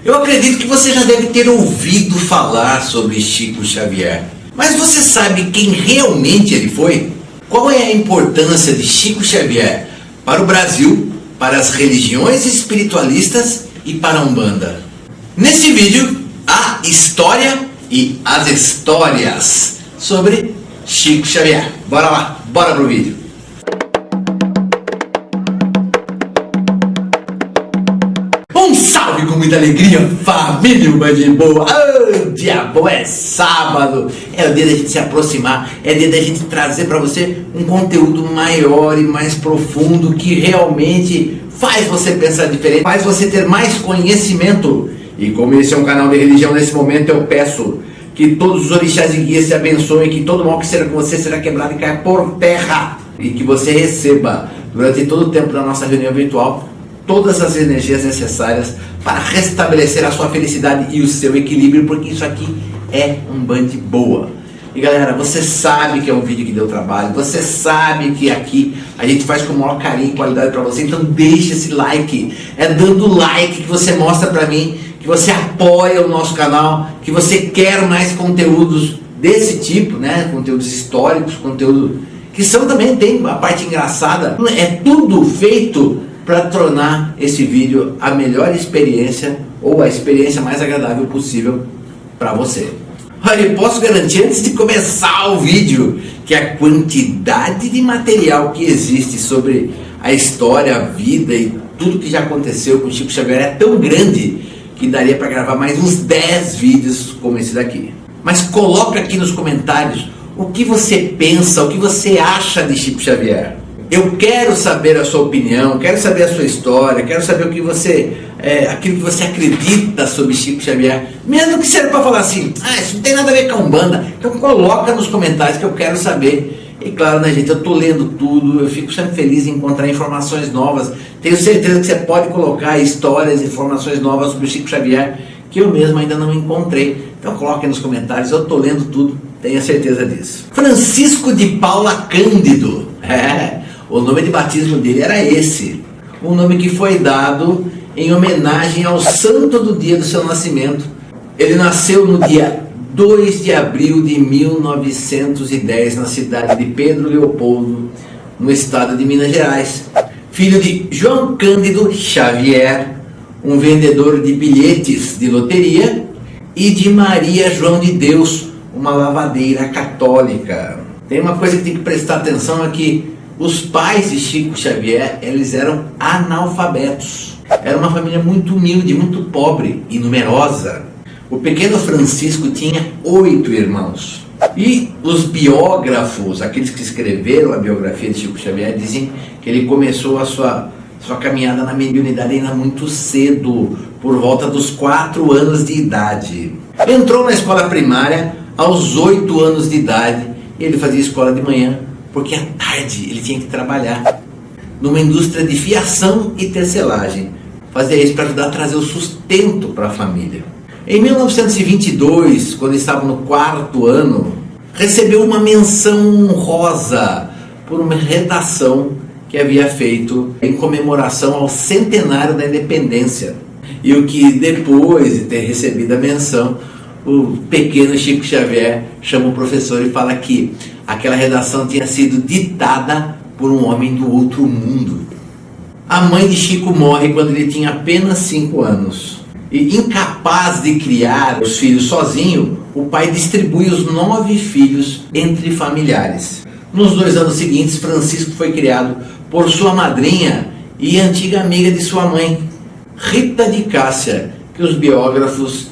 Eu acredito que você já deve ter ouvido falar sobre Chico Xavier. Mas você sabe quem realmente ele foi? Qual é a importância de Chico Xavier para o Brasil, para as religiões espiritualistas e para a Umbanda? Nesse vídeo, a história e as histórias sobre Chico Xavier. Bora lá, bora pro vídeo. Um salve com muita alegria, família Umbanda boa. Oh, dia bom, é sábado, é o dia da gente se aproximar, é o dia da gente trazer para você um conteúdo maior e mais profundo que realmente faz você pensar diferente, faz você ter mais conhecimento. E como esse é um canal de religião, nesse momento eu peço que todos os orixás e guias se abençoem, que todo mal que seja com você será quebrado e caia por terra, e que você receba durante todo o tempo da nossa reunião virtual todas as energias necessárias para restabelecer a sua felicidade e o seu equilíbrio, porque isso aqui é Umbanda boa. E galera, você sabe que é um vídeo que deu trabalho, você sabe que aqui a gente faz com o maior carinho e qualidade para você, então deixa esse like, é dando like que você mostra para mim que você apoia o nosso canal, que você quer mais conteúdos desse tipo, né? Conteúdos históricos, conteúdo que são também, tem a parte engraçada, é tudo feito para tornar esse vídeo a melhor experiência ou a experiência mais agradável possível para você. Olha, eu posso garantir antes de começar o vídeo que a quantidade de material que existe sobre a história, a vida e tudo que já aconteceu com Chico Xavier é tão grande que daria para gravar mais uns 10 vídeos como esse daqui. Mas coloca aqui nos comentários o que você pensa, o que você acha de Chico Xavier. Eu quero saber a sua opinião, quero saber a sua história, quero saber o que você, aquilo que você acredita sobre Chico Xavier. Mesmo que seja para falar assim, isso não tem nada a ver com a Umbanda, então coloca nos comentários que eu quero saber. E claro, né, gente, eu estou lendo tudo, eu fico sempre feliz em encontrar informações novas. Tenho certeza que você pode colocar histórias, informações novas sobre Chico Xavier que eu mesmo ainda não encontrei. Então coloque nos comentários, eu estou lendo tudo, tenha certeza disso. Francisco de Paula Cândido, o nome de batismo dele era esse, um nome que foi dado em homenagem ao santo do dia do seu nascimento. Ele nasceu no dia 2 de abril de 1910 na cidade de Pedro Leopoldo, no estado de Minas Gerais. Filho de João Cândido Xavier, um vendedor de bilhetes de loteria, e de Maria João de Deus, uma lavadeira católica. Tem uma coisa que tem que prestar atenção aqui. Os pais de Chico Xavier, eles eram analfabetos. Era uma família muito humilde, muito pobre e numerosa. O pequeno Francisco tinha 8 irmãos. E os biógrafos, aqueles que escreveram a biografia de Chico Xavier, dizem que ele começou a sua caminhada na mediunidade ainda muito cedo, por volta dos 4 anos de idade. Entrou na escola primária aos 8 anos de idade. Ele fazia escola de manhã, porque à tarde ele tinha que trabalhar numa indústria de fiação e tecelagem. Fazia isso para ajudar a trazer o sustento para a família. Em 1922, quando estava no 4º ano, recebeu uma menção honrosa por uma redação que havia feito em comemoração ao centenário da independência. E o que depois de ter recebido a menção, o pequeno Chico Xavier chama o professor e fala que aquela redação tinha sido ditada por um homem do outro mundo. A mãe de Chico morre quando ele tinha apenas 5 anos. E incapaz de criar os filhos sozinho, o pai distribui os 9 filhos entre familiares. Nos 2 anos seguintes, Francisco foi criado por sua madrinha e antiga amiga de sua mãe, Rita de Cássia, que os biógrafos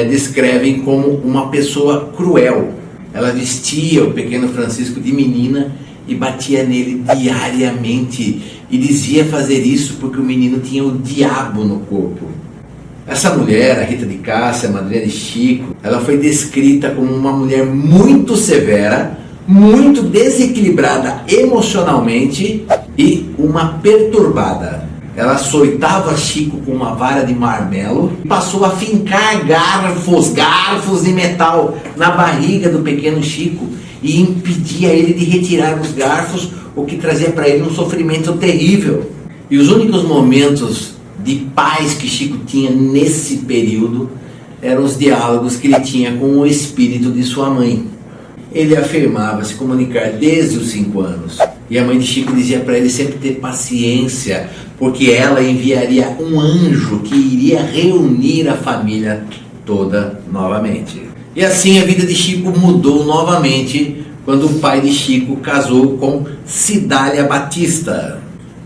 descrevem como uma pessoa cruel. Ela vestia o pequeno Francisco de menina e batia nele diariamente e dizia fazer isso porque o menino tinha o diabo no corpo. Essa mulher, a Rita de Cássia, a madrinha de Chico, ela foi descrita como uma mulher muito severa, muito desequilibrada emocionalmente e uma perturbada. Ela açoitava Chico com uma vara de marmelo e passou a fincar garfos de metal na barriga do pequeno Chico e impedia ele de retirar os garfos, o que trazia para ele um sofrimento terrível. E os únicos momentos de paz que Chico tinha nesse período eram os diálogos que ele tinha com o espírito de sua mãe. Ele afirmava se comunicar desde os 5 anos. E a mãe de Chico dizia para ele sempre ter paciência, porque ela enviaria um anjo que iria reunir a família toda novamente. E assim a vida de Chico mudou novamente quando o pai de Chico casou com Cidália Batista,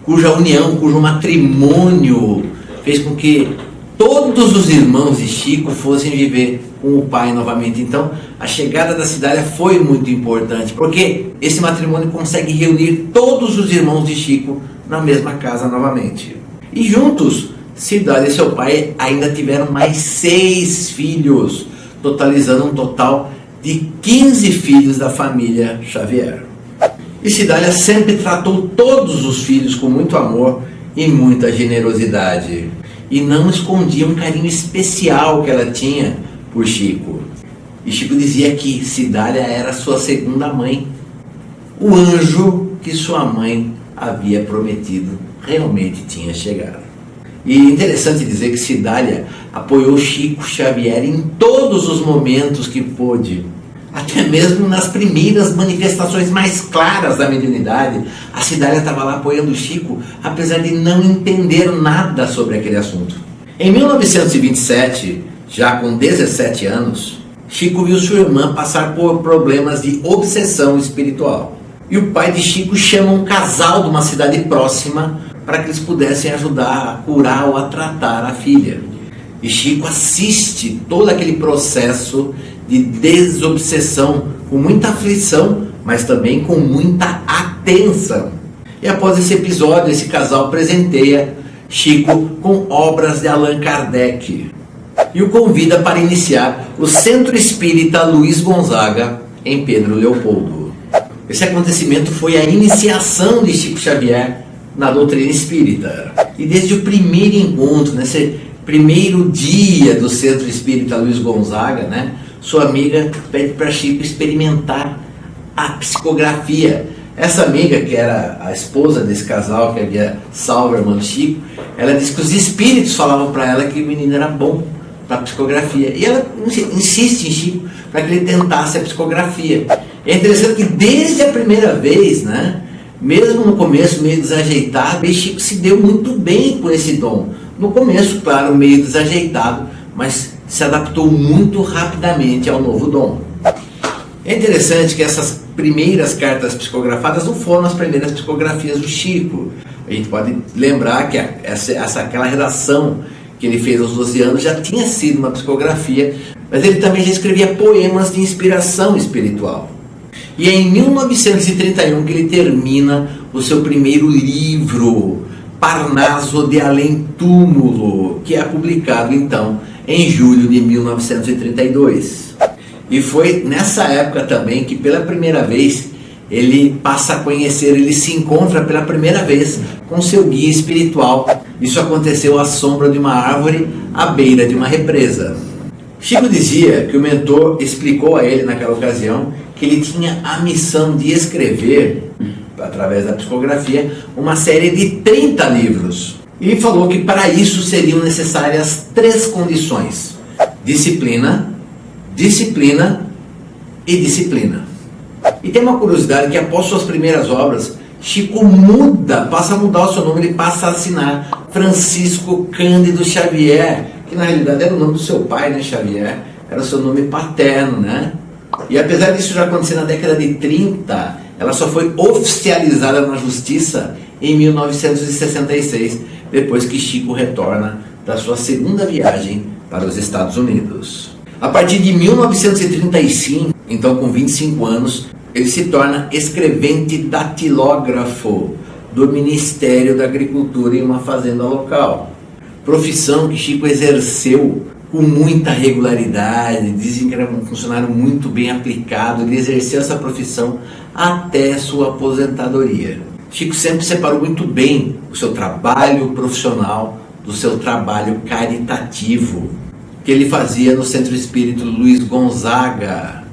cujo matrimônio fez com que todos os irmãos de Chico fossem viver com o pai novamente. Então, a chegada da Cidália foi muito importante, porque esse matrimônio consegue reunir todos os irmãos de Chico na mesma casa novamente. E juntos, Cidália e seu pai ainda tiveram mais 6 filhos, totalizando um total de 15 filhos da família Xavier. E Cidália sempre tratou todos os filhos com muito amor e muita generosidade, e não escondia um carinho especial que ela tinha por Chico. E Chico dizia que Cidália era sua segunda mãe. O anjo que sua mãe havia prometido realmente tinha chegado. E interessante dizer que Cidália apoiou Chico Xavier em todos os momentos que pôde. Até mesmo nas primeiras manifestações mais claras da mediunidade, a Cidália estava lá apoiando o Chico, apesar de não entender nada sobre aquele assunto. Em 1927, já com 17 anos, Chico viu sua irmã passar por problemas de obsessão espiritual. E o pai de Chico chama um casal de uma cidade próxima para que eles pudessem ajudar a curar ou a tratar a filha. E Chico assiste todo aquele processo de desobsessão com muita aflição, mas também com muita atenção. E após esse episódio, esse casal presenteia Chico com obras de Allan Kardec e o convida para iniciar o Centro Espírita Luiz Gonzaga em Pedro Leopoldo. Esse acontecimento foi a iniciação de Chico Xavier na doutrina espírita. E desde o primeiro encontro, nesse primeiro dia do Centro Espírita Luiz Gonzaga, sua amiga pede para Chico experimentar a psicografia. Essa amiga, que era a esposa desse casal que havia salvo a irmã do Chico, ela disse que os espíritos falavam para ela que o menino era bom para psicografia. E ela insiste em Chico para que ele tentasse a psicografia. É interessante que desde a primeira vez, mesmo no começo meio desajeitado, Chico se deu muito bem com esse dom. No começo, claro, meio desajeitado, mas se adaptou muito rapidamente ao novo dom. É interessante que essas primeiras cartas psicografadas não foram as primeiras psicografias do Chico. A gente pode lembrar que aquela redação que ele fez aos 12 anos já tinha sido uma psicografia, mas ele também já escrevia poemas de inspiração espiritual. E é em 1931 que ele termina o seu primeiro livro, Parnaso de Além Túmulo, que é publicado então em julho de 1932. E foi nessa época também que pela primeira vez ele passa a conhecer, ele se encontra pela primeira vez com seu guia espiritual. Isso aconteceu à sombra de uma árvore à beira de uma represa. Chico dizia que o mentor explicou a ele naquela ocasião que ele tinha a missão de escrever, através da psicografia, uma série de 30 livros. E falou que para isso seriam necessárias 3 condições: disciplina, disciplina e disciplina. E tem uma curiosidade que após suas primeiras obras, Chico passa a mudar o seu nome, ele passa a assinar Francisco Cândido Xavier, que na realidade era o nome do seu pai, Xavier, era o seu nome paterno, E apesar disso já acontecer na década de 30, ela só foi oficializada na justiça em 1966, depois que Chico retorna da sua segunda viagem para os Estados Unidos. A partir de 1935, então com 25 anos, ele se torna escrevente datilógrafo do Ministério da Agricultura em uma fazenda local. Profissão que Chico exerceu com muita regularidade, dizem que era um funcionário muito bem aplicado, ele exerceu essa profissão até sua aposentadoria. Chico sempre separou muito bem o seu trabalho profissional do seu trabalho caritativo, que ele fazia no Centro Espírita Luiz Gonzaga,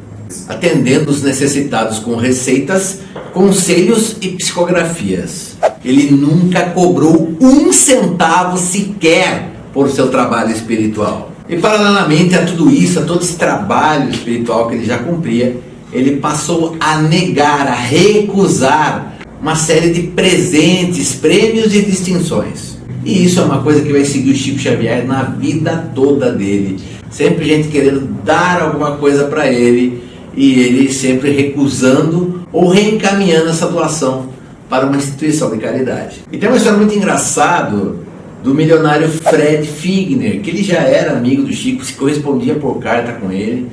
atendendo os necessitados com receitas, conselhos e psicografias. Ele nunca cobrou um centavo sequer por seu trabalho espiritual. E paralelamente a tudo isso, a todo esse trabalho espiritual que ele já cumpria, ele passou a negar, a recusar uma série de presentes, prêmios e distinções. E isso é uma coisa que vai seguir o Chico Xavier na vida toda dele. Sempre gente querendo dar alguma coisa para ele e ele sempre recusando ou reencaminhando essa doação para uma instituição de caridade. E tem uma história muito engraçada do milionário Fred Figner, que ele já era amigo do Chico, se correspondia por carta com ele,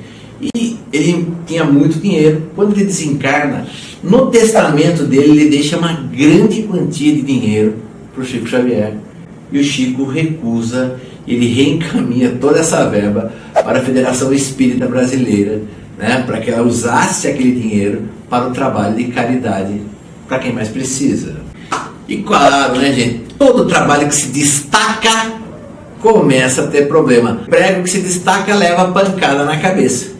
e ele tinha muito dinheiro. Quando ele desencarna, no testamento dele ele deixa uma grande quantia de dinheiro para o Chico Xavier, e o Chico recusa, ele reencaminha toda essa verba para a Federação Espírita Brasileira, né, para que ela usasse aquele dinheiro para o trabalho de caridade para quem mais precisa. E claro, né, gente, todo trabalho que se destaca começa a ter problema. Prego que se destaca leva pancada na cabeça.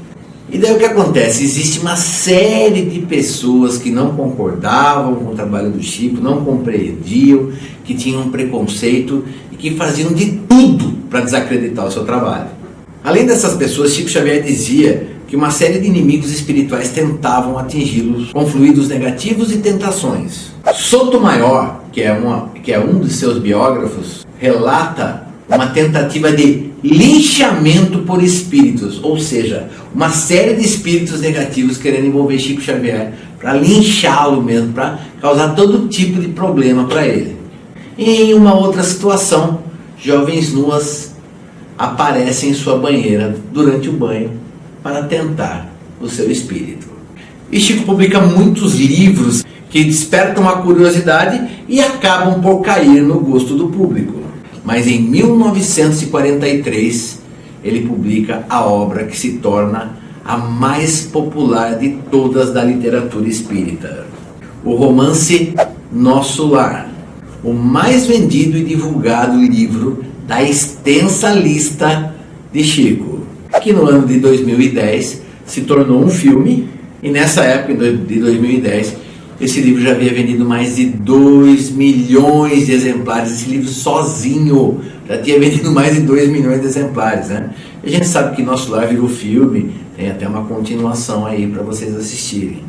E daí o que acontece? Existe uma série de pessoas que não concordavam com o trabalho do Chico, não compreendiam, que tinham um preconceito e que faziam de tudo para desacreditar o seu trabalho. Além dessas pessoas, Chico Xavier dizia que uma série de inimigos espirituais tentavam atingi-los com fluidos negativos e tentações. Sotomayor, que é um dos seus biógrafos, relata uma tentativa de linchamento por espíritos, ou seja, uma série de espíritos negativos querendo envolver Chico Xavier para linchá-lo mesmo, para causar todo tipo de problema para ele. E em uma outra situação, jovens nuas aparecem em sua banheira durante o banho para tentar o seu espírito. E Chico publica muitos livros que despertam a curiosidade e acabam por cair no gosto do público. Mas em 1943 ele publica a obra que se torna a mais popular de todas da literatura espírita, o romance Nosso Lar, o mais vendido e divulgado livro da extensa lista de Chico, que no ano de 2010 se tornou um filme, e nessa época de 2010 esse livro já havia vendido mais de 2 milhões de exemplares. Esse livro sozinho já tinha vendido mais de 2 milhões de exemplares, né? E a gente sabe que Nosso Lar virou filme, tem até uma continuação aí para vocês assistirem.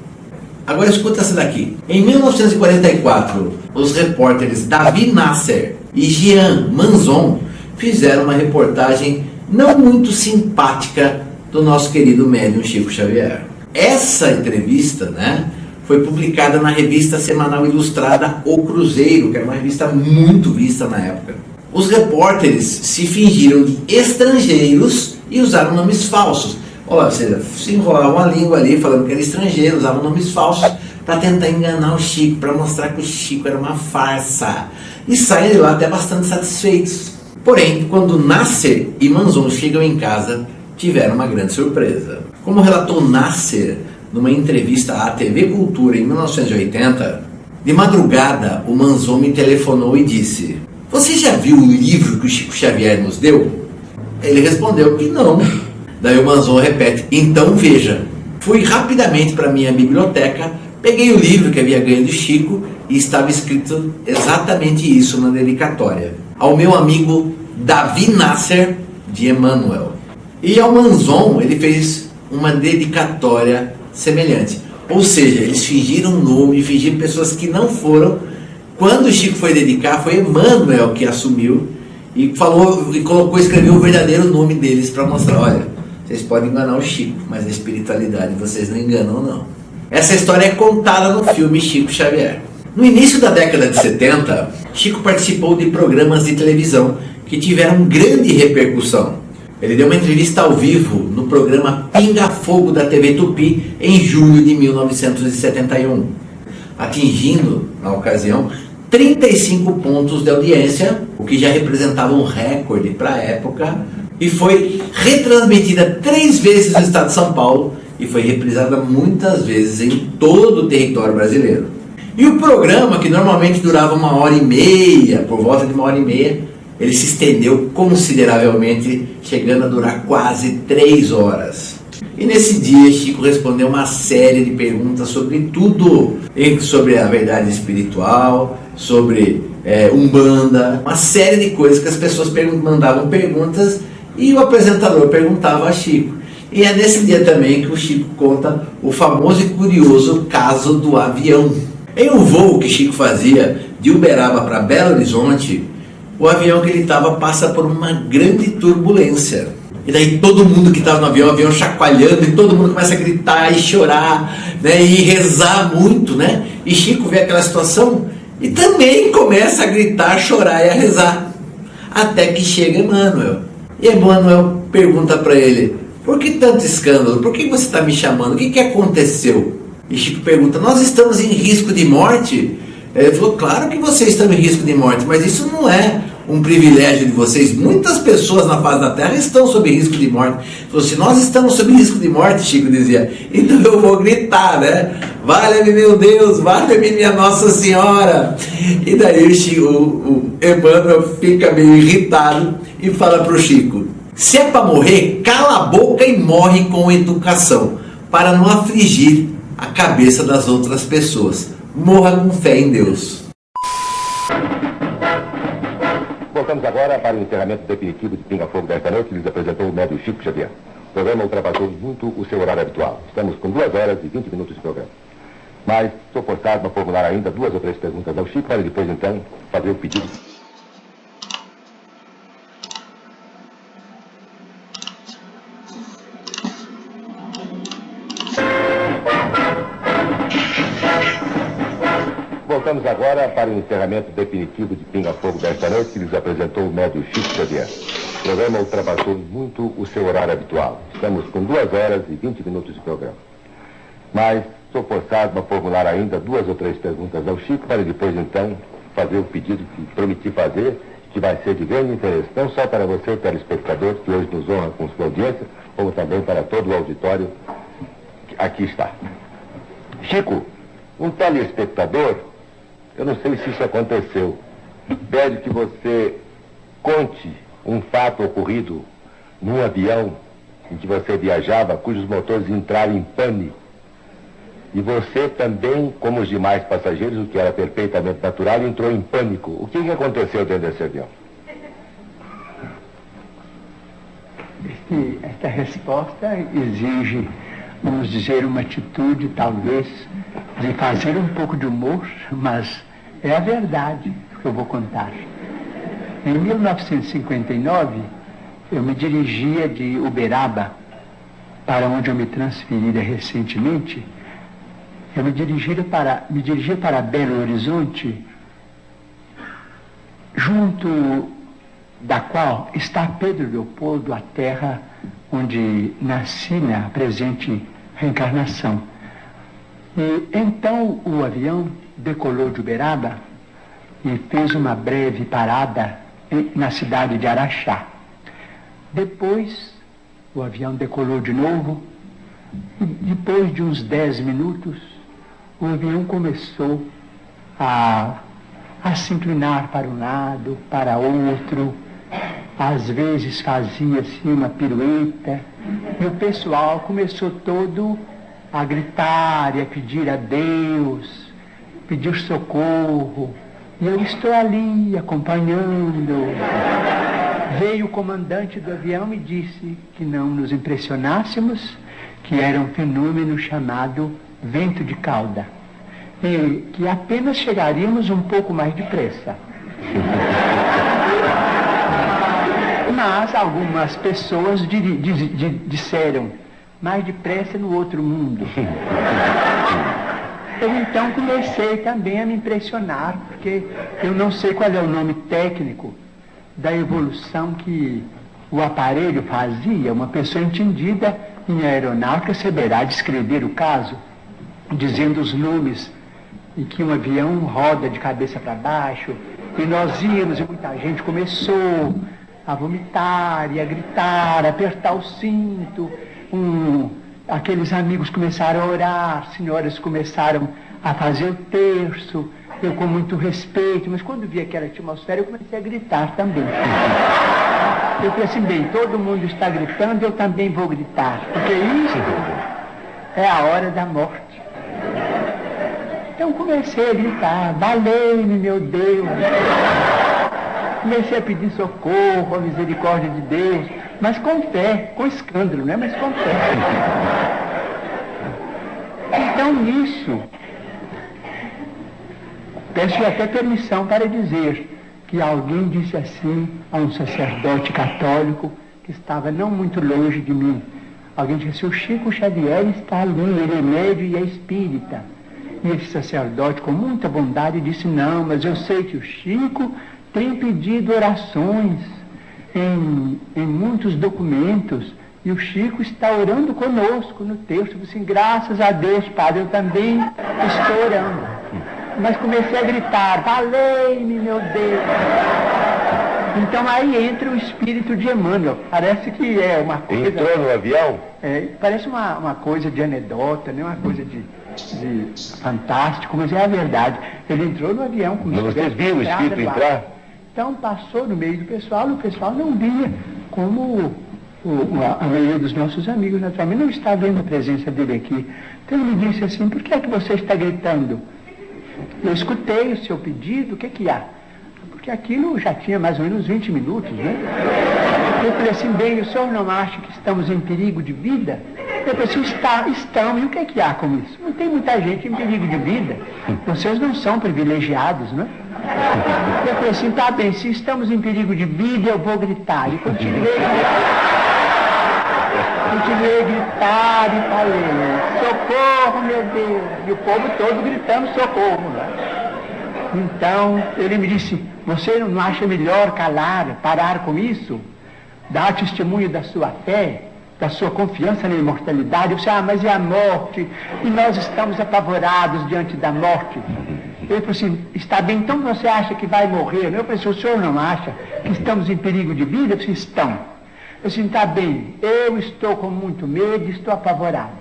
Agora escuta essa daqui. Em 1944, os repórteres Davi Nasser e Jean Manzon fizeram uma reportagem não muito simpática do nosso querido médium Chico Xavier. Essa entrevista, né, foi publicada na revista semanal ilustrada O Cruzeiro, que era uma revista muito vista na época. Os repórteres se fingiram de estrangeiros e usaram nomes falsos. Ou seja, se enrolavam a língua ali falando que era estrangeiro, usavam nomes falsos para tentar enganar o Chico, para mostrar que o Chico era uma farsa. E saem de lá até bastante satisfeitos. Porém, quando Nasser e Manzon chegam em casa, tiveram uma grande surpresa. Como relatou Nasser numa entrevista à TV Cultura em 1980, de madrugada o Manzon me telefonou e disse: "Você já viu o livro que o Chico Xavier nos deu?" Ele respondeu que não. Daí o Manzon repete: "Então veja." Fui rapidamente para minha biblioteca, peguei o livro que havia ganho do Chico e estava escrito exatamente isso na dedicatória: "Ao meu amigo Davi Nasser de Emmanuel." E ao Manzon ele fez uma dedicatória semelhante. Ou seja, eles fingiram um nome, fingiram pessoas que não foram. Quando o Chico foi dedicar, foi Emmanuel que assumiu e falou e escreveu o verdadeiro nome deles para mostrar: olha, vocês podem enganar o Chico, mas a espiritualidade vocês não enganam, não. Essa história é contada no filme Chico Xavier. No início da década de 70, Chico participou de programas de televisão que tiveram grande repercussão. Ele deu uma entrevista ao vivo no programa Pinga Fogo da TV Tupi em julho de 1971, atingindo, na ocasião, 35 pontos de audiência, o que já representava um recorde para a época, e foi retransmitida 3 vezes no estado de São Paulo e foi reprisada muitas vezes em todo o território brasileiro. E o programa, que normalmente durava 1h30, por volta de 1h30, ele se estendeu consideravelmente, chegando a durar quase 3 horas. E nesse dia, Chico respondeu uma série de perguntas sobre tudo, sobre a verdade espiritual, sobre Umbanda, uma série de coisas que as pessoas mandavam perguntas e o apresentador perguntava a Chico. E é nesse dia também que o Chico conta o famoso e curioso caso do avião. Em um voo que Chico fazia de Uberaba para Belo Horizonte, o avião que ele estava passa por uma grande turbulência. E daí todo mundo que estava no avião, o avião chacoalhando, e todo mundo começa a gritar e chorar, né, e rezar muito, né? E Chico vê aquela situação e também começa a gritar, chorar e a rezar. Até que chega Emmanuel. E Emmanuel pergunta para ele: por que tanto escândalo? Por que você está me chamando? O que aconteceu? E Chico pergunta: nós estamos em risco de morte? Ele falou: claro que vocês estão em risco de morte, mas isso não é um privilégio de vocês. Muitas pessoas na face da terra estão sob risco de morte. Ele falou: se nós estamos sob risco de morte, Chico dizia, então eu vou gritar, né? Valha-me meu Deus, valha-me minha Nossa Senhora. E daí o Emmanuel fica meio irritado e fala para o Chico: se é para morrer, cala a boca e morre com educação, para não afligir a cabeça das outras pessoas. Morra com fé em Deus. Voltamos agora para o encerramento definitivo de Pinga Fogo desta noite, que lhes apresentou o médio Chico Xavier. O programa ultrapassou muito o seu horário habitual. Estamos com 2 horas e 20 minutos de programa. Mas sou forçado a formular ainda 2 ou 3 perguntas ao Chico, para depois, então, fazer o pedido. Voltamos agora para o encerramento definitivo de Pinga Fogo desta noite, que lhes apresentou o médio Chico Xavier. O programa ultrapassou muito o seu horário habitual. Estamos com 2 horas e 20 minutos de programa. Mas sou forçado a formular ainda 2 ou 3 perguntas ao Chico, para depois, então, fazer o pedido que prometi fazer, que vai ser de grande interesse, não só para você, telespectador, que hoje nos honra com sua audiência, como também para todo o auditório que aqui está. Chico, um telespectador, eu não sei se isso aconteceu, pede que você conte um fato ocorrido num avião em que você viajava, cujos motores entraram em pane. E você também, como os demais passageiros, o que era perfeitamente natural, entrou em pânico. O que aconteceu dentro desse avião? Esta resposta exige, vamos dizer, uma atitude, talvez, de fazer um pouco de humor, mas é a verdade que eu vou contar. Em 1959, eu me dirigia de Uberaba, para onde eu me transferira recentemente. Eu me dirigia para Belo Horizonte, junto da qual está Pedro Leopoldo, a terra onde nasci na presente reencarnação. E então o avião decolou de Uberaba e fez uma breve parada na cidade de Araxá. Depois o avião decolou de novo e depois de uns 10 minutos o avião começou a se inclinar para um lado, para outro. Às vezes fazia-se uma pirueta e o pessoal começou todo a gritar e a pedir a Deus, pedir socorro. E eu estou ali acompanhando. Veio o comandante do avião e disse que não nos impressionássemos, que era um fenômeno chamado vento de cauda, e que apenas chegaríamos um pouco mais depressa. Mas algumas pessoas disseram: mais depressa no outro mundo. Eu então comecei também a me impressionar, porque eu não sei qual é o nome técnico da evolução que o aparelho fazia. Uma pessoa entendida em aeronáutica saberá descrever o caso, dizendo os nomes em que um avião roda de cabeça para baixo, e nós íamos e muita gente começou a vomitar e a gritar, a apertar o cinto. Aqueles amigos começaram a orar, senhoras começaram a fazer o terço, eu com muito respeito, mas quando vi aquela atmosfera eu comecei a gritar também. Eu falei assim, bem, todo mundo está gritando, eu também vou gritar, porque isso é a hora da morte. Então comecei a gritar, valei-me, meu Deus. Comecei a pedir socorro, a misericórdia de Deus, mas com fé, com escândalo, né? Mas com fé. Então nisso, peço até permissão para dizer que alguém disse assim a um sacerdote católico que estava não muito longe de mim. Alguém disse, o Chico Xavier está ali, ele é médium e é espírita. E esse sacerdote, com muita bondade, disse, não, mas eu sei que o Chico tem pedido orações em muitos documentos, e o Chico está orando conosco no texto. Eu disse, assim, graças a Deus, Padre, eu também estou orando. Mas comecei a gritar, valei-me, meu Deus. Então aí entra o espírito de Emmanuel. Parece que é uma coisa... Entrou no avião? Parece uma coisa de anedota, né? Uma coisa de fantástico, mas é a verdade. Ele entrou no avião. Mas vocês viram o espírito entrar? Então passou no meio do pessoal, e o pessoal não via como a maioria dos nossos amigos, naturalmente, não está vendo a presença dele aqui. Então ele disse assim, por que é que você está gritando? Eu escutei o seu pedido, o que há? Porque aquilo já tinha mais ou menos 20 minutos, né? Eu falei assim, bem, o senhor não acha que estamos em perigo de vida? Eu falei assim, estamos, e o que há com isso? Não tem muita gente em perigo de vida. Vocês não são privilegiados, né? Eu falei assim, tá bem, se estamos em perigo de vida, eu vou gritar. E continuei a gritar e falei, socorro, meu Deus. E o povo todo gritando socorro, né? Então, ele me disse, você não acha melhor parar com isso? Dar testemunho da sua fé, da sua confiança na imortalidade? Eu disse, mas é a morte, e nós estamos apavorados diante da morte. Ele falou assim, está bem, então você acha que vai morrer? Eu falei assim, o senhor não acha que estamos em perigo de vida? Eu disse, estão. Eu disse, está bem, eu estou com muito medo e estou apavorado.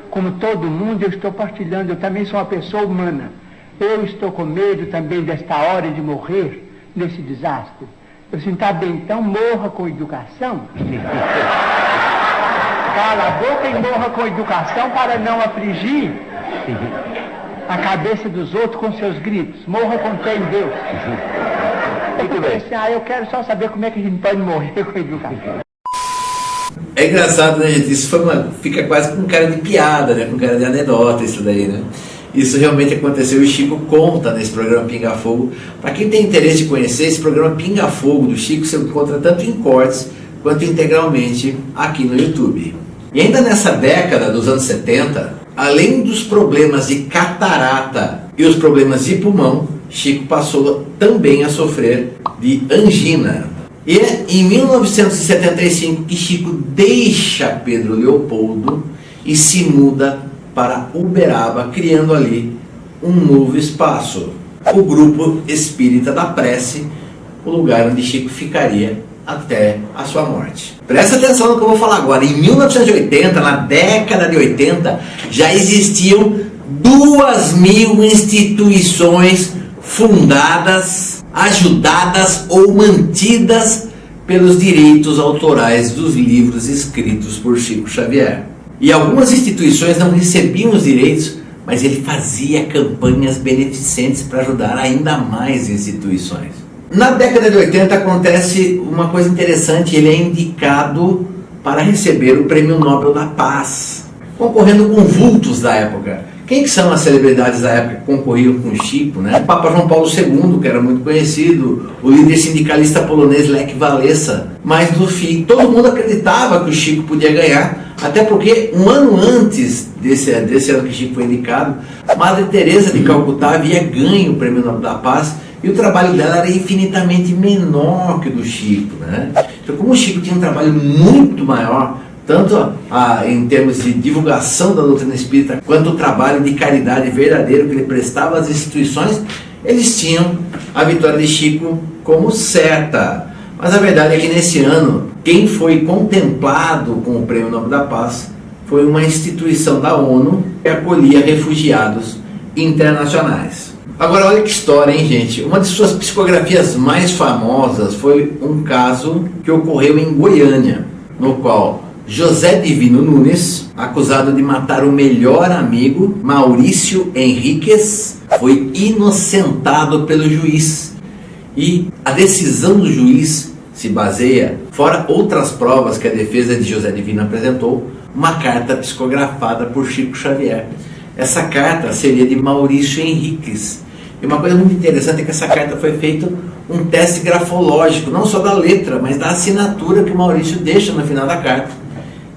Como todo mundo, eu estou partilhando, eu também sou uma pessoa humana. Eu estou com medo também desta hora de morrer nesse desastre. Eu disse, está bem, então morra com educação. Cala a boca e morra com educação para não afligir a cabeça dos outros com seus gritos. Morra com fé em Deus. Muito bem. Assim, eu quero só saber como é que a gente pode morrer com educação. É engraçado, né, gente? Isso fica quase com cara de piada, né? Com cara de anedota isso daí, né? Isso realmente aconteceu e o Chico conta nesse programa Pinga Fogo. Para quem tem interesse em conhecer, esse programa Pinga Fogo do Chico você encontra tanto em cortes quanto integralmente aqui no YouTube. E ainda nessa década dos anos 70, além dos problemas de catarata e os problemas de pulmão, Chico passou também a sofrer de angina. E é em 1975 que Chico deixa Pedro Leopoldo e se muda para Uberaba, criando ali um novo espaço, o Grupo Espírita da Prece, o lugar onde Chico ficaria até a sua morte. Presta atenção no que eu vou falar agora. Em 1980, na década de 80, já existiam 2.000 instituições fundadas, ajudadas ou mantidas pelos direitos autorais dos livros escritos por Chico Xavier. E algumas instituições não recebiam os direitos, mas ele fazia campanhas beneficentes para ajudar ainda mais instituições. Na década de 80 acontece uma coisa interessante, ele é indicado para receber o Prêmio Nobel da Paz, concorrendo com vultos da época. Quem que são as celebridades da época que concorriam com o Chico, né? O Papa João Paulo II, que era muito conhecido, o líder sindicalista polonês Lech Walesa. Mas no fim, todo mundo acreditava que o Chico podia ganhar, até porque um ano antes desse ano que o Chico foi indicado, Madre Teresa de Calcutá havia ganho o Prêmio Nobel da Paz e o trabalho dela era infinitamente menor que o do Chico, né? Então, como o Chico tinha um trabalho muito maior, tanto em termos de divulgação da doutrina espírita, quanto o trabalho de caridade verdadeiro que ele prestava às instituições, eles tinham a vitória de Chico como certa. Mas a verdade é que nesse ano, quem foi contemplado com o Prêmio Nobel da Paz foi uma instituição da ONU que acolhia refugiados internacionais. Agora olha que história, hein, gente? Uma de suas psicografias mais famosas foi um caso que ocorreu em Goiânia, no qual José Divino Nunes, acusado de matar o melhor amigo, Maurício Henriques, foi inocentado pelo juiz. E a decisão do juiz se baseia, fora outras provas que a defesa de José Divino apresentou, uma carta psicografada por Chico Xavier. Essa carta seria de Maurício Henriques. E uma coisa muito interessante é que essa carta foi feito um teste grafológico, não só da letra, mas da assinatura que o Maurício deixa no final da carta.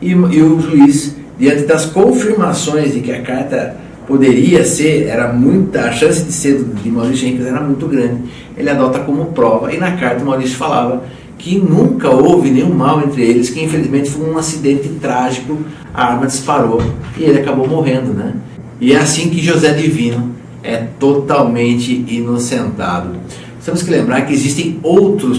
E o juiz, diante das confirmações de que a carta poderia ser, a chance de ser de Maurício Henriques era muito grande, ele adota como prova. E na carta o Maurício falava que nunca houve nenhum mal entre eles, que infelizmente foi um acidente trágico, a arma disparou e ele acabou morrendo, né? E é assim que José Divino é totalmente inocentado. Temos que lembrar que existem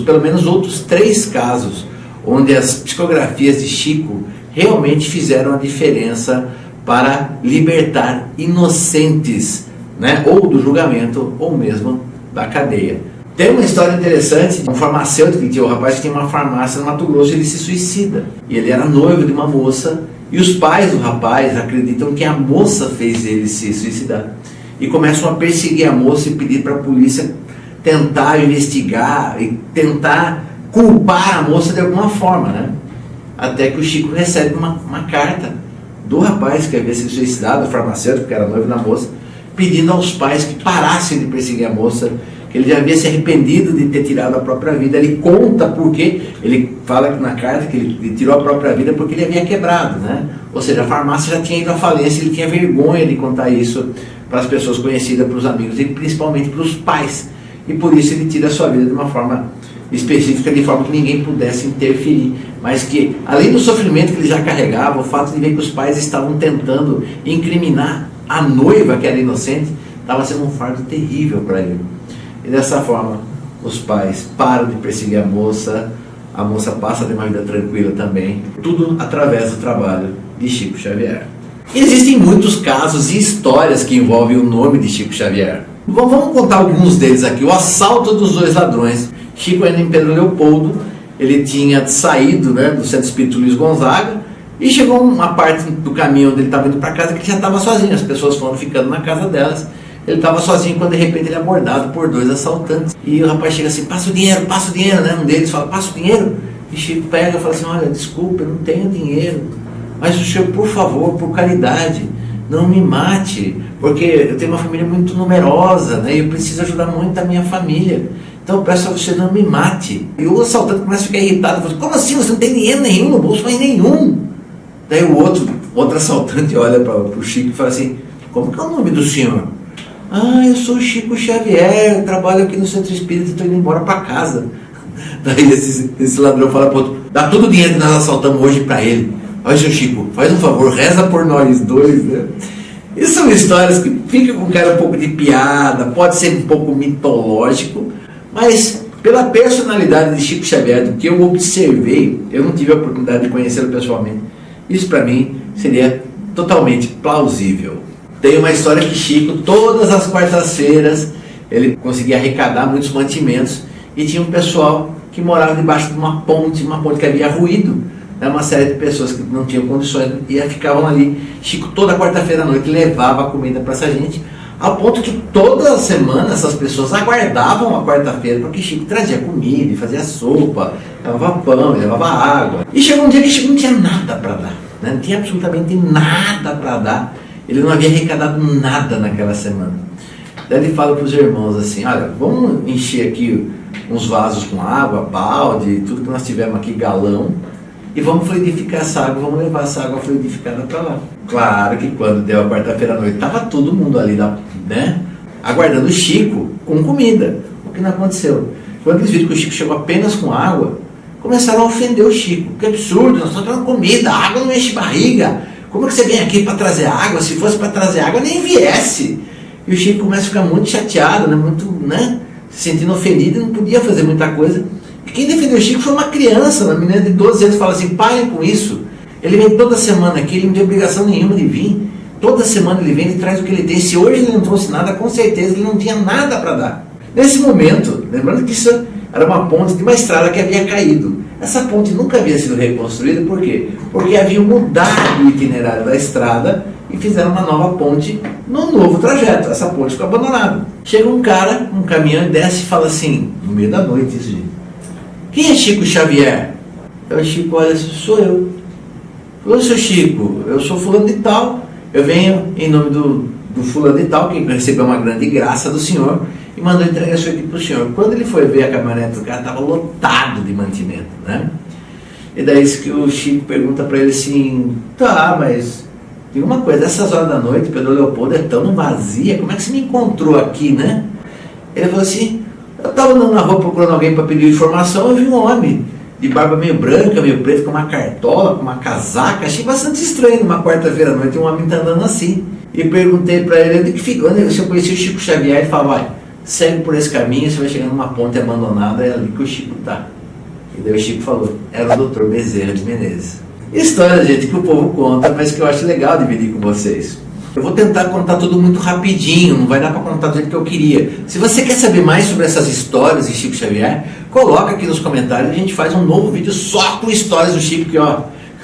pelo menos outros 3 casos, onde as psicografias de Chico realmente fizeram a diferença para libertar inocentes, né? Ou do julgamento, ou mesmo da cadeia. Tem uma história interessante, um farmacêutico que tinha, um rapaz que tinha uma farmácia no Mato Grosso, ele se suicida. E ele era noivo de uma moça, e os pais do rapaz acreditam que a moça fez ele se suicidar. E começam a perseguir a moça e pedir para a polícia tentar investigar e tentar culpar a moça de alguma forma, né? Até que o Chico recebe uma carta do rapaz que havia se suicidado, o farmacêutico, que era noivo da moça, pedindo aos pais que parassem de perseguir a moça, que ele já havia se arrependido de ter tirado a própria vida. Ele conta porque, ele fala na carta que ele tirou a própria vida porque ele havia quebrado, né? Ou seja, a farmácia já tinha ido à falência, ele tinha vergonha de contar isso para as pessoas conhecidas, para os amigos e principalmente para os pais. E por isso ele tira a sua vida de uma forma específica, de forma que ninguém pudesse interferir. Mas que, além do sofrimento que ele já carregava, o fato de ver que os pais estavam tentando incriminar a noiva, que era inocente, estava sendo um fardo terrível para ele. E dessa forma, os pais param de perseguir a moça passa a ter uma vida tranquila também. Tudo através do trabalho de Chico Xavier. E existem muitos casos e histórias que envolvem o nome de Chico Xavier. Vamos contar alguns deles aqui. O assalto dos 2 ladrões. Chico ainda em Pedro Leopoldo, ele tinha saído, né, do Centro Espírita Luiz Gonzaga, e chegou uma parte do caminho onde ele estava indo para casa que ele já estava sozinho, as pessoas foram ficando na casa delas, ele estava sozinho quando de repente ele é abordado por 2 assaltantes, e o rapaz chega assim, passa o dinheiro, né? Um deles fala, passa o dinheiro, e Chico pega e fala assim, olha, desculpa, eu não tenho dinheiro, mas o senhor, por favor, por caridade, não me mate, porque eu tenho uma família muito numerosa, né, e eu preciso ajudar muito a minha família. Então eu peço a você, não me mate. E o assaltante começa a ficar irritado, fala, como assim, você não tem dinheiro nenhum no bolso? Mas nenhum. Daí o outro assaltante olha para o Chico e fala assim, como que é o nome do senhor? Ah, eu sou o Chico Xavier, eu trabalho aqui no Centro Espírita e estou indo embora para casa. Daí esse ladrão fala para o outro, dá todo o dinheiro que nós assaltamos hoje para ele. Olha, seu Chico, faz um favor, reza por nós 2, né? E são histórias que ficam com cara um pouco de piada, pode ser um pouco mitológico, mas pela personalidade de Chico Xavier, do que eu observei, eu não tive a oportunidade de conhecê-lo pessoalmente, isso para mim seria totalmente plausível. Tem uma história que Chico, todas as quartas-feiras, ele conseguia arrecadar muitos mantimentos e tinha um pessoal que morava debaixo de uma ponte que havia ruído, né? Uma série de pessoas que não tinham condições e ficavam ali. Chico toda quarta-feira à noite levava comida para essa gente, ao ponto que toda semana essas pessoas aguardavam a quarta-feira porque Chico trazia comida e fazia sopa, levava pão, levava água. E chegou um dia que Chico não tinha nada para dar, né? Não tinha absolutamente nada para dar, ele não havia arrecadado nada naquela semana. Daí ele fala para os irmãos assim, olha, vamos encher aqui uns vasos com água, balde, tudo que nós tivemos aqui, galão, e vamos fluidificar essa água, vamos levar essa água fluidificada para lá. Claro que quando deu a quarta-feira à noite, estava todo mundo ali, né, aguardando o Chico com comida. O que não aconteceu? Quando eles viram que o Chico chegou apenas com água, começaram a ofender o Chico. Que absurdo, nós estamos dando comida, a água não enche barriga. Como é que você vem aqui para trazer água? Se fosse para trazer água, nem viesse. E o Chico começa a ficar muito chateado, né, muito, né, se sentindo ofendido e não podia fazer muita coisa. E quem defendeu o Chico foi uma criança, uma menina de 12 anos, fala assim, parem com isso. Ele vem toda semana aqui, ele não tem obrigação nenhuma de vir. Toda semana ele vem e traz o que ele tem. Se hoje ele não trouxe nada, com certeza ele não tinha nada para dar. Nesse momento, lembrando que isso era uma ponte de uma estrada que havia caído. Essa ponte nunca havia sido reconstruída, por quê? Porque haviam mudado o itinerário da estrada e fizeram uma nova ponte no novo trajeto. Essa ponte ficou abandonada. Chega um cara, um caminhão, e desce e fala assim, no meio da noite, isso, gente. Quem é Chico Xavier? O Chico, olha, sou eu. Falou, seu Chico, eu sou fulano de tal, eu venho em nome do fulano de tal, que recebeu uma grande graça do senhor, e mandou entregar isso aqui para o senhor. Quando ele foi ver a caminhonete do cara, estava lotado de mantimento, né? E daí que o Chico pergunta para ele assim, tá, mas tem uma coisa, essas horas da noite, Pedro Leopoldo é tão vazia, como é que você me encontrou aqui, né? Ele falou assim, eu estava andando na rua procurando alguém para pedir informação, eu vi um homem de barba meio branca, meio preta, com uma cartola, com uma casaca, achei bastante estranho numa quarta-feira à noite, um homem tá andando assim. E perguntei para ele, onde que fica? Onde eu conheci o Chico Xavier? Ele falava, vai, segue por esse caminho, você vai chegar numa ponte abandonada, é ali que o Chico tá. E daí o Chico falou, era o Dr. Bezerra de Menezes. História, gente, que o povo conta, mas que eu acho legal dividir com vocês. Eu vou tentar contar tudo muito rapidinho, não vai dar para contar do jeito que eu queria. Se você quer saber mais sobre essas histórias de Chico Xavier, coloca aqui nos comentários, a gente faz um novo vídeo só com histórias do Chico, que ó,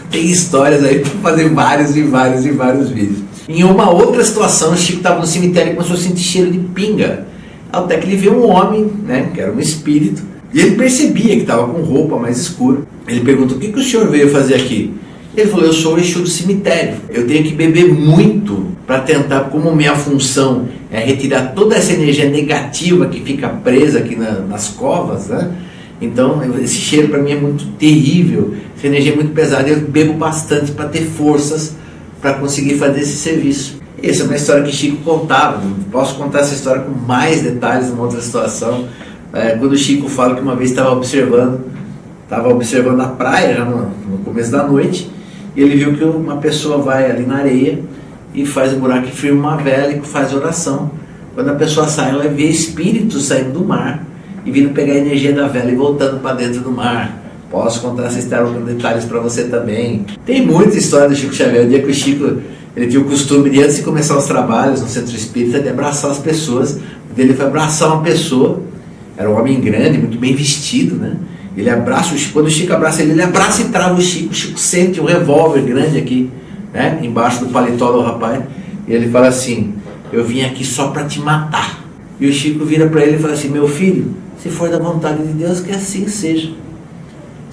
tem histórias aí para fazer vários vídeos. Em uma outra situação, o Chico estava no cemitério e começou a sentir cheiro de pinga. Até que ele viu um homem, né, que era um espírito, e ele percebia que estava com roupa mais escura. Ele perguntou, o que o senhor veio fazer aqui? Ele falou, eu sou o Exu do cemitério, eu tenho que beber muito para tentar, como minha função é retirar toda essa energia negativa que fica presa aqui nas covas, né? Então esse cheiro para mim é muito terrível, essa energia é muito pesada, eu bebo bastante para ter forças para conseguir fazer esse serviço. Essa é uma história que Chico contava, posso contar essa história com mais detalhes numa outra situação, quando o Chico fala que uma vez estava observando a praia já no começo da noite, e ele viu que uma pessoa vai ali na areia e faz um buraco e firma uma vela e faz oração. Quando a pessoa sai, ela vê espíritos saindo do mar e vindo pegar a energia da vela e voltando para dentro do mar. Posso contar essa história com detalhes para você também. Tem muita história do Chico Xavier. O dia que o Chico ele tinha o costume de, antes de começar os trabalhos no centro espírita, de abraçar as pessoas. Ele foi abraçar uma pessoa, era um homem grande, muito bem vestido, né? Ele abraça o Chico, quando o Chico abraça ele abraça e trava o Chico sente um revólver grande aqui, né, embaixo do paletó do rapaz, e ele fala assim, eu vim aqui só para te matar. E o Chico vira para ele e fala assim, meu filho, se for da vontade de Deus, que assim seja.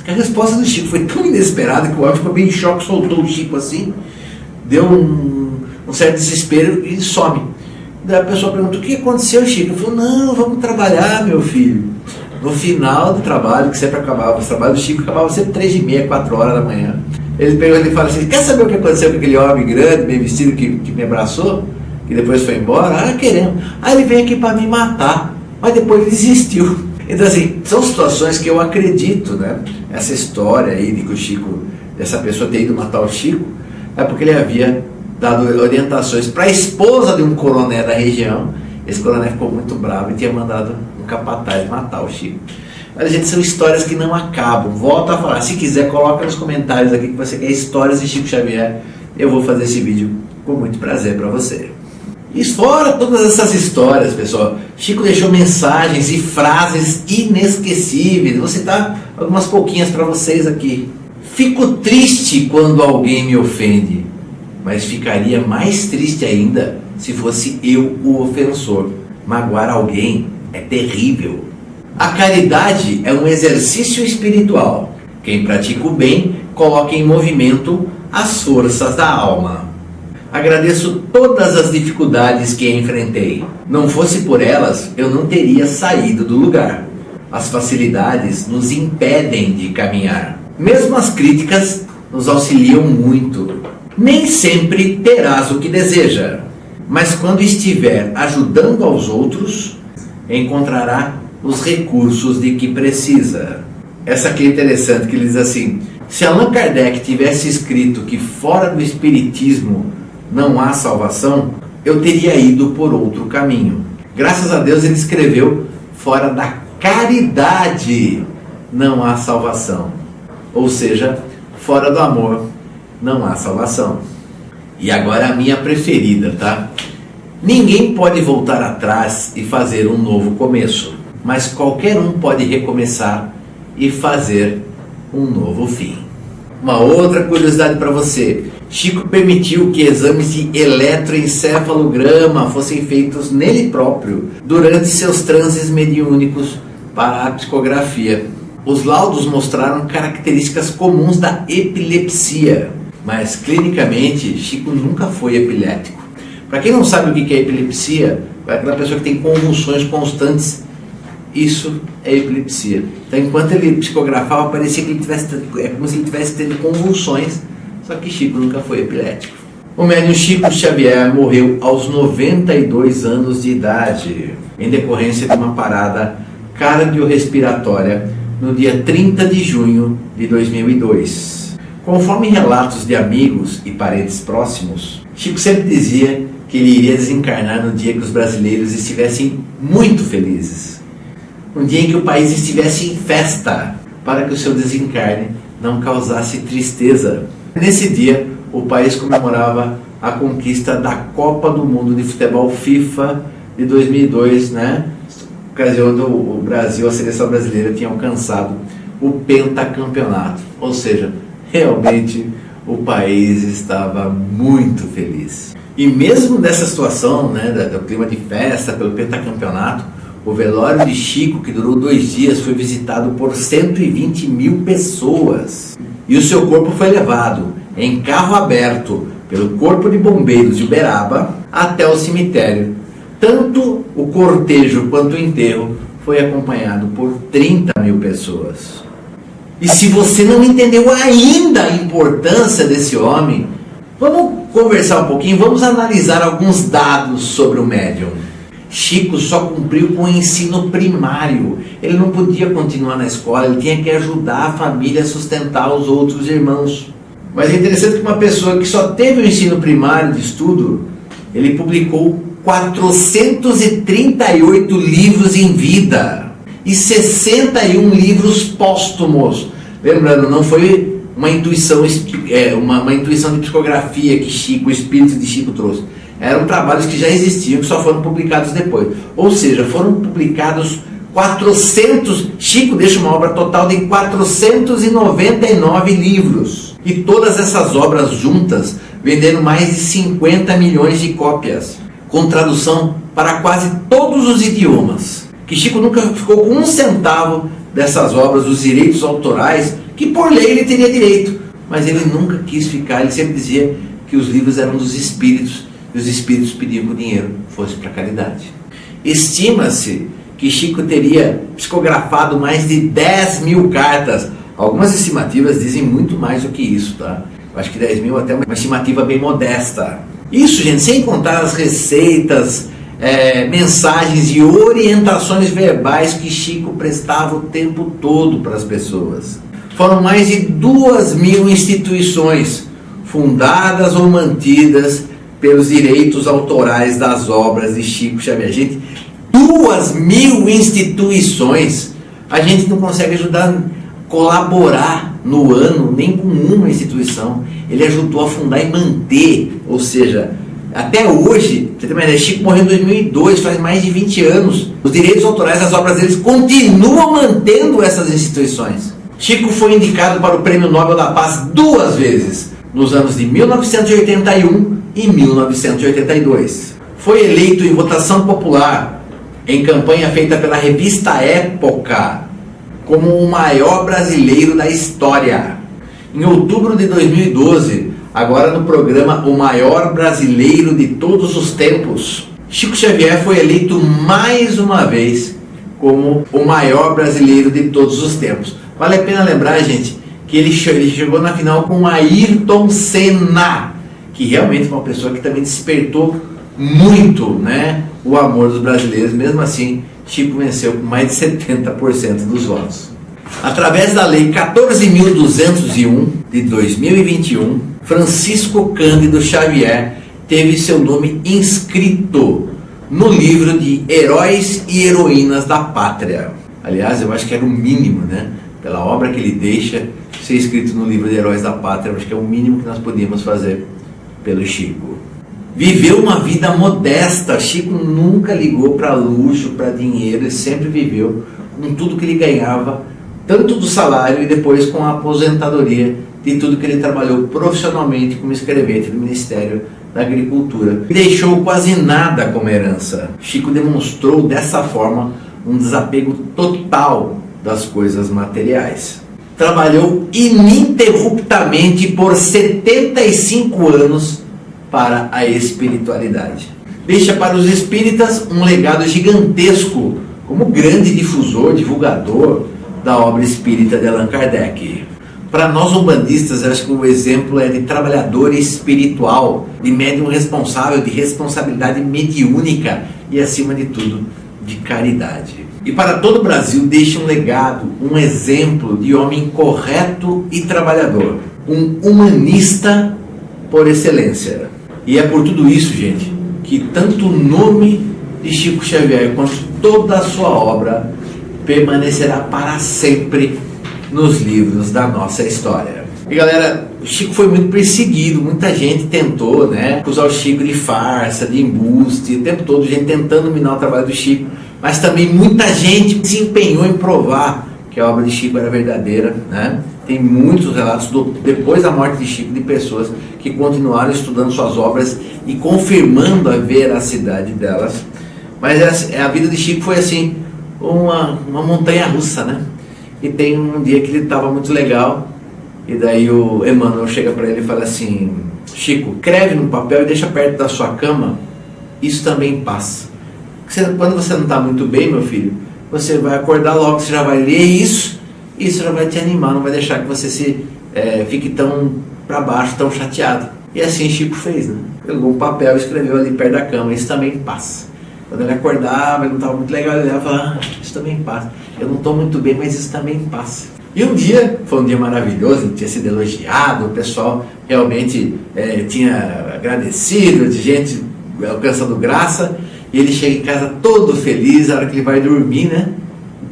A resposta do Chico foi tão inesperada que o homem ficou bem em choque, soltou o Chico assim, deu um certo desespero e some. Daí a pessoa pergunta, o que aconteceu, Chico? Ele falou, não, vamos trabalhar, meu filho. No final do trabalho, que sempre acabava, os trabalhos do Chico acabavam sempre 3h30, 4 horas da manhã. Ele pergunta e fala assim, quer saber o que aconteceu com aquele homem grande, bem vestido, que me abraçou? Que depois foi embora? Ah, queremos. Ah, ele veio aqui para me matar, mas depois ele desistiu. Então assim, são situações que eu acredito, né? Essa história aí de que o Chico, essa pessoa ter ido matar o Chico, é porque ele havia dado orientações para a esposa de um coronel da região. Esse coronel ficou muito bravo e tinha mandado um capataz matar o Chico. Mas, gente, são histórias que não acabam. Volto a falar, se quiser, coloca nos comentários aqui que você quer histórias de Chico Xavier. Eu vou fazer esse vídeo com muito prazer para você. E fora todas essas histórias, pessoal, Chico deixou mensagens e frases inesquecíveis. Vou citar algumas pouquinhas para vocês aqui. Fico triste quando alguém me ofende, mas ficaria mais triste ainda se fosse eu o ofensor. Magoar alguém é terrível. A caridade é um exercício espiritual. Quem pratica o bem coloca em movimento as forças da alma. Agradeço todas as dificuldades que enfrentei. Não fosse por elas, eu não teria saído do lugar. As facilidades nos impedem de caminhar. Mesmo as críticas nos auxiliam muito. Nem sempre terás o que deseja, mas quando estiver ajudando aos outros, encontrará os recursos de que precisa. Essa aqui é interessante, que ele diz assim, se Allan Kardec tivesse escrito que fora do espiritismo não há salvação, eu teria ido por outro caminho. Graças a Deus ele escreveu fora da caridade não há salvação. Ou seja, fora do amor não há salvação. E agora a minha preferida, tá? Ninguém pode voltar atrás e fazer um novo começo, mas qualquer um pode recomeçar e fazer um novo fim. Uma outra curiosidade para você: Chico permitiu que exames de eletroencefalograma fossem feitos nele próprio durante seus transes mediúnicos para a psicografia. Os laudos mostraram características comuns da epilepsia, mas clinicamente Chico nunca foi epilético. Para quem não sabe o que é epilepsia, é aquela pessoa que tem convulsões constantes. Isso é epilepsia. Então, enquanto ele psicografava, parecia que é como se ele estivesse tendo convulsões, só que Chico nunca foi epilético. O médium Chico Xavier morreu aos 92 anos de idade, em decorrência de uma parada cardiorrespiratória no dia 30 de junho de 2002. Conforme relatos de amigos e parentes próximos, Chico sempre dizia que ele iria desencarnar no dia que os brasileiros estivessem muito felizes. Um dia em que o país estivesse em festa, para que o seu desencarne não causasse tristeza. Nesse dia, o país comemorava a conquista da Copa do Mundo de Futebol FIFA de 2002, né? Ocasião do o Brasil, a seleção brasileira tinha alcançado o pentacampeonato. Ou seja, realmente o país estava muito feliz. E mesmo nessa situação, né, do clima de festa pelo pentacampeonato, o velório de Chico, que durou 2 dias, foi visitado por 120 mil pessoas. E o seu corpo foi levado em carro aberto pelo Corpo de Bombeiros de Uberaba até o cemitério. Tanto o cortejo quanto o enterro foi acompanhado por 30 mil pessoas. E se você não entendeu ainda a importância desse homem, vamos conversar um pouquinho, vamos analisar alguns dados sobre o médium. Chico só cumpriu com o ensino primário. Ele não podia continuar na escola, ele tinha que ajudar a família a sustentar os outros irmãos. Mas é interessante que uma pessoa que só teve o ensino primário de estudo, ele publicou 438 livros em vida e 61 livros póstumos. Lembrando, não foi uma intuição, uma intuição de psicografia que Chico, o espírito de Chico trouxe. Eram trabalhos que já existiam, que só foram publicados depois. Ou seja, foram publicados 400... Chico deixa uma obra total de 499 livros. E todas essas obras juntas venderam mais de 50 milhões de cópias, com tradução para quase todos os idiomas. Que Chico nunca ficou com um centavo dessas obras, dos direitos autorais, que por lei ele teria direito. Mas ele nunca quis ficar, ele sempre dizia que os livros eram dos espíritos, e os espíritos pediam que o dinheiro fosse para caridade. Estima-se que Chico teria psicografado mais de 10 mil cartas. Algumas estimativas dizem muito mais do que isso, tá? Eu acho que 10 mil é até uma estimativa bem modesta. Isso, gente, sem contar as receitas, mensagens e orientações verbais que Chico prestava o tempo todo para as pessoas. Foram mais de 2.000 instituições fundadas ou mantidas pelos direitos autorais das obras de Chico Xavier. Gente, 2.000 instituições. A gente não consegue ajudar, colaborar no ano, nem com uma instituição. Ele ajudou a fundar e manter, ou seja, até hoje, você tem uma ideia, Chico morreu em 2002, faz mais de 20 anos. Os direitos autorais das obras deles continuam mantendo essas instituições. Chico foi indicado para o Prêmio Nobel da Paz 2 vezes, nos anos de 1981 e 1982. Foi eleito em votação popular, em campanha feita pela revista Época, como o maior brasileiro da história. Em outubro de 2012, agora no programa O Maior Brasileiro de Todos os Tempos, Chico Xavier foi eleito mais uma vez como o maior brasileiro de todos os tempos. Vale a pena lembrar, gente, que ele chegou na final com Ayrton Senna, que realmente é uma pessoa que também despertou muito, né, o amor dos brasileiros. Mesmo assim, Chico venceu com mais de 70% dos votos. Através da Lei 14.201 de 2021, Francisco Cândido Xavier teve seu nome inscrito no livro de Heróis e Heroínas da Pátria. Aliás, eu acho que era o mínimo, né? Pela obra que ele deixa, ser inscrito no livro de Heróis da Pátria, eu acho que é o mínimo que nós podíamos fazer pelo Chico. Viveu uma vida modesta. Chico nunca ligou para luxo, para dinheiro, ele sempre viveu com tudo que ele ganhava, tanto do salário e depois com a aposentadoria de tudo que ele trabalhou profissionalmente como escrevente do Ministério da Agricultura. E deixou quase nada como herança. Chico demonstrou dessa forma um desapego total das coisas materiais. Trabalhou ininterruptamente por 75 anos para a espiritualidade. Deixa para os espíritas um legado gigantesco como grande difusor, divulgador da obra espírita de Allan Kardec. Para nós umbandistas, acho que o exemplo é de trabalhador espiritual, de médium responsável, de responsabilidade mediúnica e, acima de tudo, de caridade. E para todo o Brasil deixa um legado, um exemplo de homem correto e trabalhador, um humanista por excelência. E é por tudo isso, gente, que tanto o nome de Chico Xavier quanto toda a sua obra permanecerá para sempre nos livros da nossa história. E galera, o Chico foi muito perseguido, muita gente tentou, acusar o Chico de farsa, de embuste, o tempo todo gente tentando minar o trabalho do Chico, mas também muita gente se empenhou em provar que a obra de Chico era verdadeira, Tem muitos relatos depois da morte de Chico de pessoas que continuaram estudando suas obras e confirmando a veracidade delas. Mas a vida de Chico foi assim, uma montanha russa, E tem um dia que ele estava muito legal, e daí o Emmanuel chega para ele e fala assim: Chico, escreve no papel e deixa perto da sua cama, isso também passa. Quando você não está muito bem, meu filho, você vai acordar logo, você já vai ler isso já vai te animar, não vai deixar que você fique tão para baixo, tão chateado. E assim Chico fez, Pegou um papel e escreveu ali perto da cama, isso também passa. Quando ele acordava, ele não estava muito legal, ele falava, isso também passa. Eu não estou muito bem, mas isso também passa. E um dia, foi um dia maravilhoso, ele tinha sido elogiado, o pessoal realmente tinha agradecido, de gente alcançando graça, e ele chega em casa todo feliz, a hora que ele vai dormir,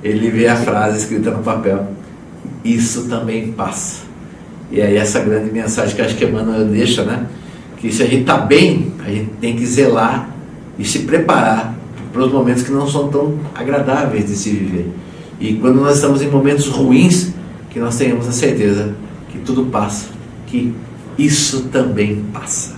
ele vê a frase escrita no papel, isso também passa. E aí essa grande mensagem que acho que Emmanuel deixa, que se a gente está bem, a gente tem que zelar e se preparar para os momentos que não são tão agradáveis de se viver. E quando nós estamos em momentos ruins, que nós tenhamos a certeza que tudo passa, que isso também passa.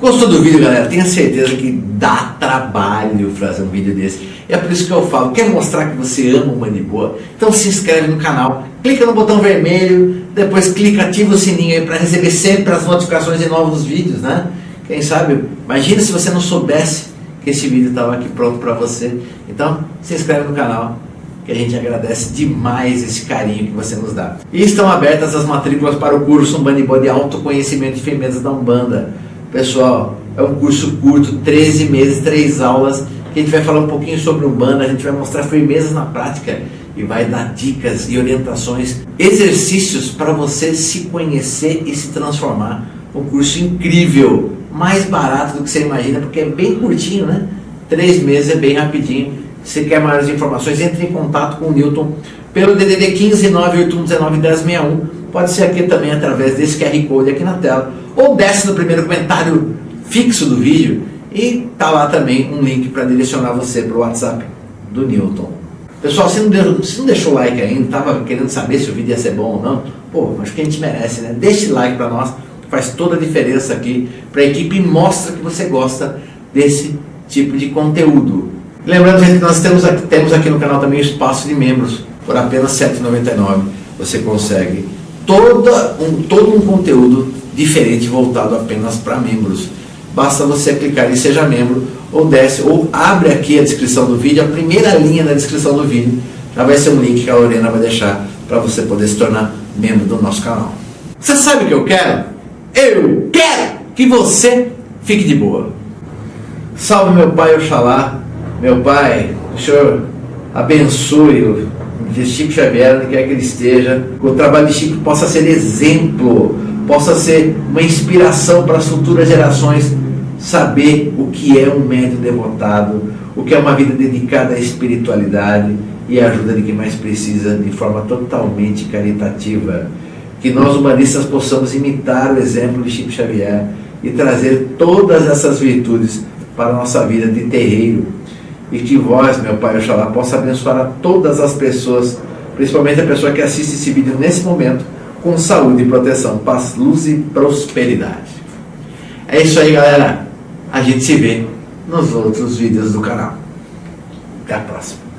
Gostou do vídeo, galera? Tenha certeza que dá trabalho fazer um vídeo desse. É por isso que eu falo, quer mostrar que você ama o Mãe de Boa? Então se inscreve no canal, clica no botão vermelho, depois clica, ativa o sininho aí para receber sempre as notificações de novos vídeos, Quem sabe, imagina se você não soubesse que esse vídeo estava aqui pronto para você. Então, se inscreve no canal, que a gente agradece demais esse carinho que você nos dá. E estão abertas as matrículas para o curso Umbanda e Boa de Autoconhecimento de Firmezas da Umbanda. Pessoal, é um curso curto, 13 meses, 3 aulas, que a gente vai falar um pouquinho sobre Umbanda, a gente vai mostrar firmezas na prática e vai dar dicas e orientações, exercícios para você se conhecer e se transformar. Um curso incrível, mais barato do que você imagina, porque é bem curtinho, 3 meses é bem rapidinho. Se você quer maiores informações, entre em contato com o Newton pelo DDD 15 98119 1061. Pode ser aqui também através desse QR Code aqui na tela, ou desce no primeiro comentário fixo do vídeo e tá lá também um link para direcionar você para o WhatsApp do Newton. Pessoal, se não deixou o like ainda, estava querendo saber se o vídeo ia ser bom ou não, acho que a gente merece, Deixe like para nós, faz toda a diferença aqui para a equipe e mostra que você gosta desse tipo de conteúdo. Lembrando, gente, que nós temos aqui no canal também o espaço de membros, por apenas R$ 7,99 você consegue todo um conteúdo diferente voltado apenas para membros. Basta você clicar em Seja Membro, ou desce, ou abre aqui a descrição do vídeo, a primeira linha da descrição do vídeo, já vai ser um link que a Lorena vai deixar para você poder se tornar membro do nosso canal. Você sabe o que eu quero? Eu quero que você fique de boa. Salve meu Pai Oxalá, meu Pai, o Senhor abençoe o Chico Xavier, onde quer que ele esteja, que o trabalho de Chico possa ser exemplo, possa ser uma inspiração para as futuras gerações saber o que é um médium devotado, o que é uma vida dedicada à espiritualidade e à ajuda de quem mais precisa de forma totalmente caritativa. Que nós humanistas possamos imitar o exemplo de Chico Xavier, e trazer todas essas virtudes para a nossa vida de terreiro. E que vós, meu Pai, Oxalá, possa abençoar a todas as pessoas, principalmente a pessoa que assiste esse vídeo nesse momento, com saúde e proteção, paz, luz e prosperidade. É isso aí, galera. A gente se vê nos outros vídeos do canal. Até a próxima.